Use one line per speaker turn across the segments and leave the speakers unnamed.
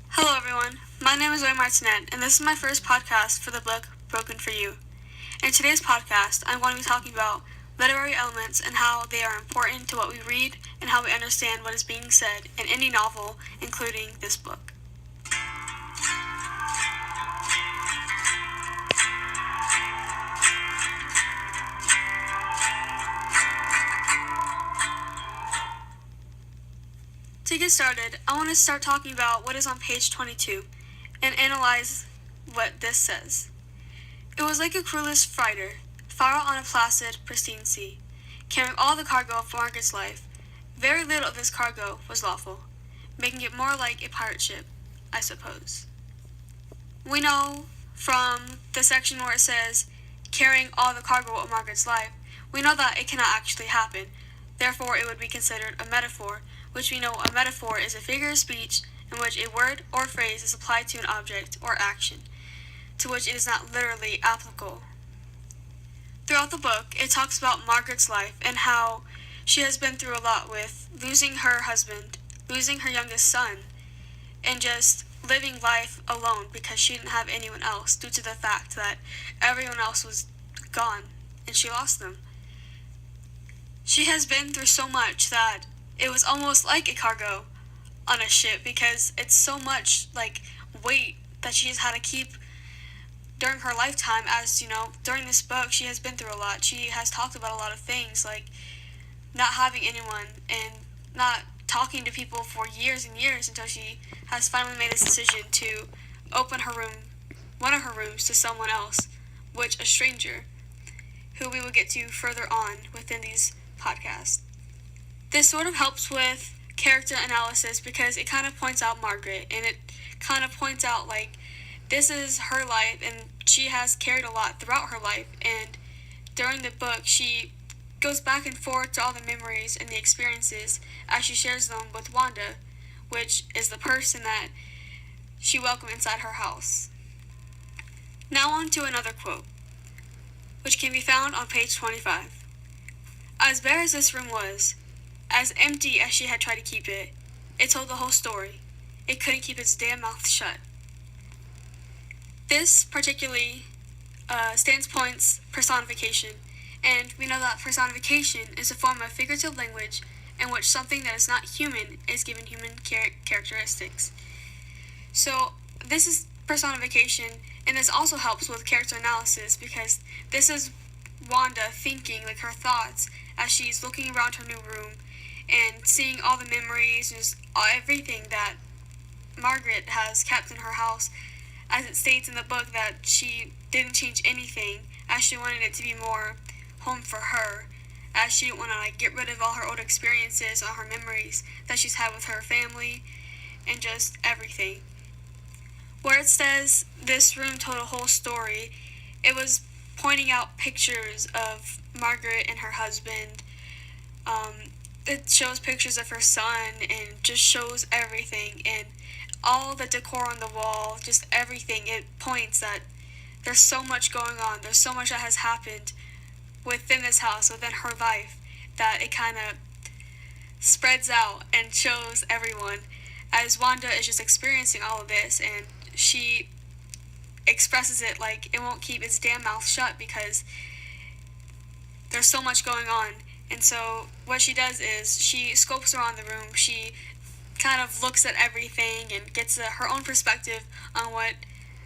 Hello everyone, my name is Ray Martinet, and this is my first podcast for the book Broken for You. In today's podcast, I'm going to be talking about literary elements and how they are important to what we read and how we understand what is being said in any novel, including this book. To get started, I want to start talking about what is on page 22 and analyze what this says. It was like a crewless freighter, far out on a placid, pristine sea, carrying all the cargo of Margaret's life. Very little of this cargo was lawful, making it more like a pirate ship, I suppose. We know from the section where it says, carrying all the cargo of Margaret's life, we know that it cannot actually happen. Therefore, it would be considered a metaphor, which we know a metaphor is a figure of speech in which a word or phrase is applied to an object or action, to which it is not literally applicable. Throughout the book, it talks about Margaret's life and how she has been through a lot with losing her husband, losing her youngest son, and just living life alone because she didn't have anyone else due to the fact that everyone else was gone and she lost them. She has been through so much that it was almost like a cargo on a ship because it's so much like weight that she's had to keep during her lifetime. As you know, during this book she has been through a lot. She has talked about a lot of things like not having anyone and not talking to people for years and years until she has finally made this decision to open her room, one of her rooms, to someone else, which a stranger, who we will get to further on within these podcasts. This sort of helps with character analysis because it kind of points out Margaret and it kind of points out like this is her life and she has carried a lot throughout her life, and during the book she goes back and forth to all the memories and the experiences as she shares them with Wanda, which is the person that she welcomed inside her house. Now on to another quote, which can be found on page 25. As bare as this room was, as empty as she had tried to keep it, it told the whole story. It couldn't keep its damn mouth shut. This particularly stands points personification, and we know that personification is a form of figurative language in which something that is not human is given human characteristics. So this is personification, and this also helps with character analysis because this is Wanda thinking, like her thoughts, as she's looking around her new room and seeing all the memories and just everything that Margaret has kept in her house. As it states in the book that she didn't change anything, as she wanted it to be more home for her, as she didn't want to get rid of all her old experiences, all her memories that she's had with her family, and just everything. Where it says this room told a whole story, it was pointing out pictures of Margaret and her husband. It shows pictures of her son and just shows everything, and all the decor on the wall, just everything. It points that there's so much going on, there's so much that has happened within this house, within her life, that it kind of spreads out and shows everyone as Wanda is just experiencing all of this, and she expresses it like it won't keep its damn mouth shut because there's so much going on. And so what she does is she scopes around the room, she kind of looks at everything and gets her own perspective on what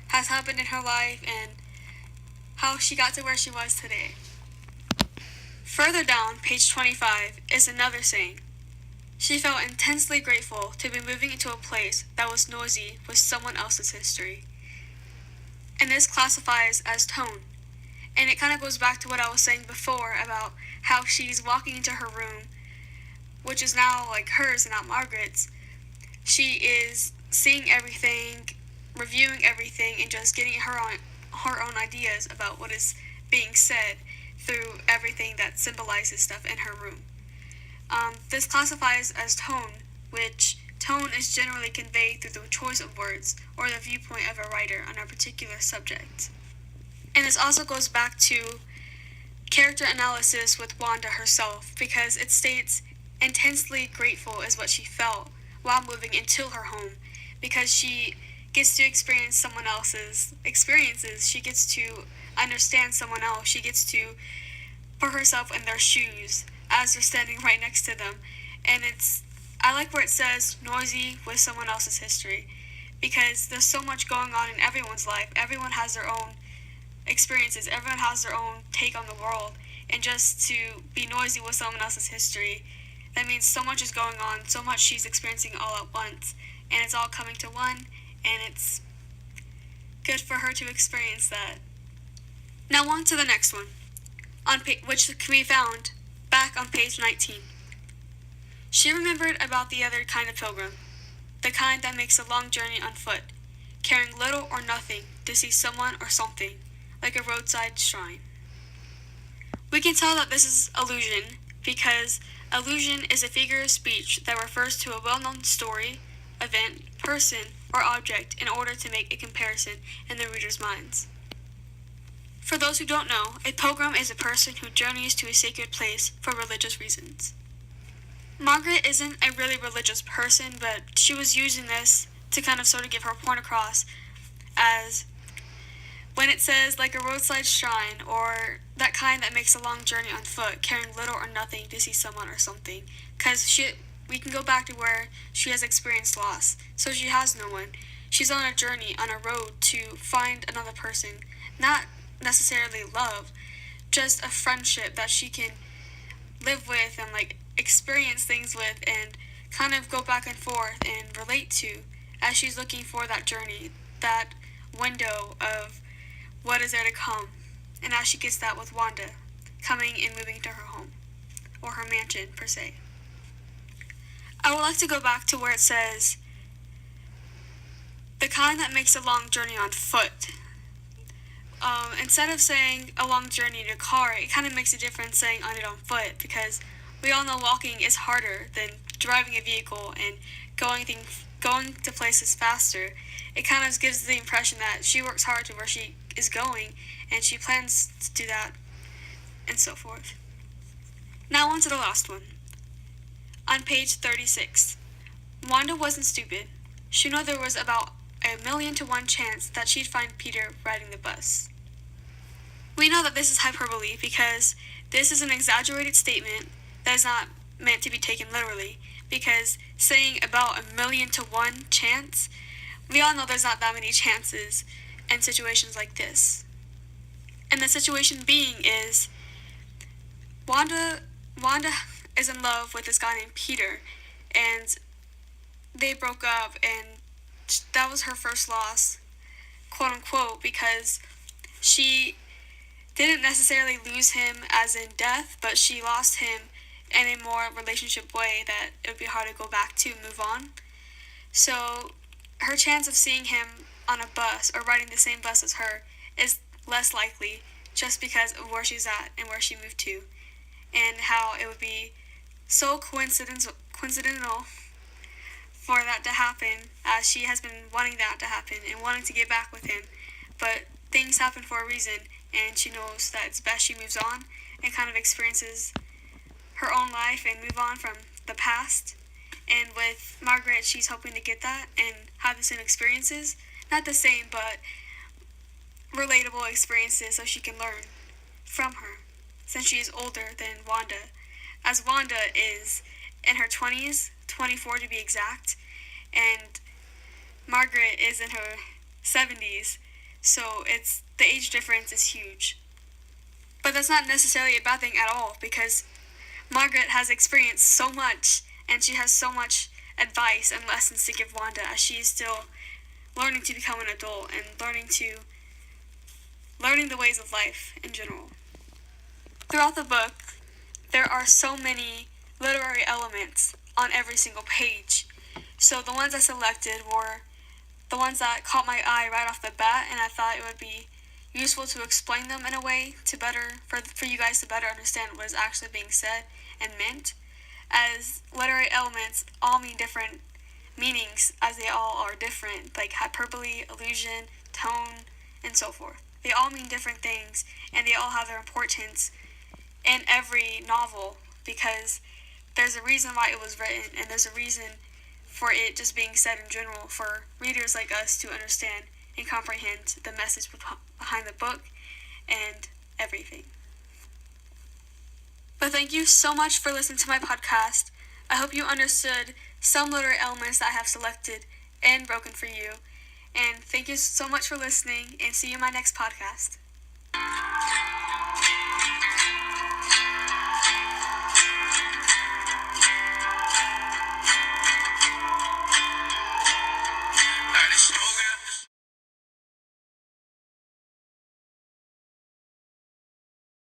has happened in her life and how she got to where she was today. Further down, page 25, is another saying. She felt intensely grateful to be moving into a place that was noisy with someone else's history. And this classifies as tone. And it kind of goes back to what I was saying before about how she's walking into her room, which is now like hers and not Margaret's. She is seeing everything, reviewing everything, and just getting her own ideas about what is being said through everything that symbolizes stuff in her room. This classifies as tone, which tone is generally conveyed through the choice of words or the viewpoint of a writer on a particular subject. And this also goes back to character analysis with Wanda herself, because it states intensely grateful is what she felt, while moving into her home, because she gets to experience someone else's experiences. She gets to understand someone else. She gets to put herself in their shoes as they're standing right next to them. And I like where it says noisy with someone else's history, because there's so much going on in everyone's life. Everyone has their own experiences. Everyone has their own take on the world. And just to be noisy with someone else's history, that means so much is going on, so much she's experiencing all at once, and it's all coming to one, and it's good for her to experience that. Now on to the next one, which can be found back on page 19. She remembered about the other kind of pilgrim, the kind that makes a long journey on foot, caring little or nothing to see someone or something, like a roadside shrine. We can tell that this is allusion because allusion is a figure of speech that refers to a well-known story, event, person, or object in order to make a comparison in the reader's minds. For those who don't know, a pilgrim is a person who journeys to a sacred place for religious reasons. Margaret isn't a really religious person, but she was using this to kind of sort of give her point across, as when it says like a roadside shrine, or that kind that makes a long journey on foot, caring little or nothing to see someone or something, because we can go back to where she has experienced loss, so she has no one. She's on a journey, on a road to find another person, not necessarily love, just a friendship that she can live with and like experience things with and kind of go back and forth and relate to as she's looking for that journey, that window of what is there to come. And as she gets that with Wanda coming and moving to her home, or her mansion per se. I would like to go back to where it says the kind that makes a long journey on foot. Instead of saying a long journey in a car, it kind of makes a difference saying on it on foot, because we all know walking is harder than driving a vehicle and going to places faster. It kind of gives the impression that she works hard to where she is going, and she plans to do that, and so forth. Now on to the last one. On page 36, Wanda wasn't stupid. She knew there was about 1,000,000 to 1 chance that she'd find Peter riding the bus. We know that this is hyperbole because this is an exaggerated statement that is not meant to be taken literally, because saying about 1,000,000 to 1 chance, we all know there's not that many chances in situations like this. And the situation being is Wanda is in love with this guy named Peter, and they broke up, and that was her first loss, quote unquote, because she didn't necessarily lose him as in death, but she lost him in a more relationship way that it would be hard to go back to and move on. So her chance of seeing him on a bus or riding the same bus as her is less likely, just because of where she's at and where she moved to, and how it would be so coincidental for that to happen, as she has been wanting that to happen and wanting to get back with him, but things happen for a reason, and she knows that it's best she moves on and kind of experiences her own life and move on from the past. And with Margaret, she's hoping to get that and have the same experiences, not the same, but relatable experiences, so she can learn from her, since she is older than Wanda, as Wanda is in her 20s, 24 to be exact, and Margaret is in her 70s, so the age difference is huge. But that's not necessarily a bad thing at all, because Margaret has experienced so much, and she has so much advice and lessons to give Wanda, as she is still learning to become an adult and learning the ways of life in general. Throughout the book, there are so many literary elements on every single page. So the ones I selected were the ones that caught my eye right off the bat, and I thought it would be useful to explain them in a way for you guys to better understand what is actually being said and meant, as literary elements all mean different meanings, as they all are different, like hyperbole, allusion, tone, and so forth. They all mean different things, and they all have their importance in every novel, because there's a reason why it was written, and there's a reason for it just being said in general for readers like us to understand and comprehend the message behind the book and everything. But thank you so much for listening to my podcast. I hope you understood some literary elements that I have selected and broken for you. And thank you so much for listening, and see you in my next podcast.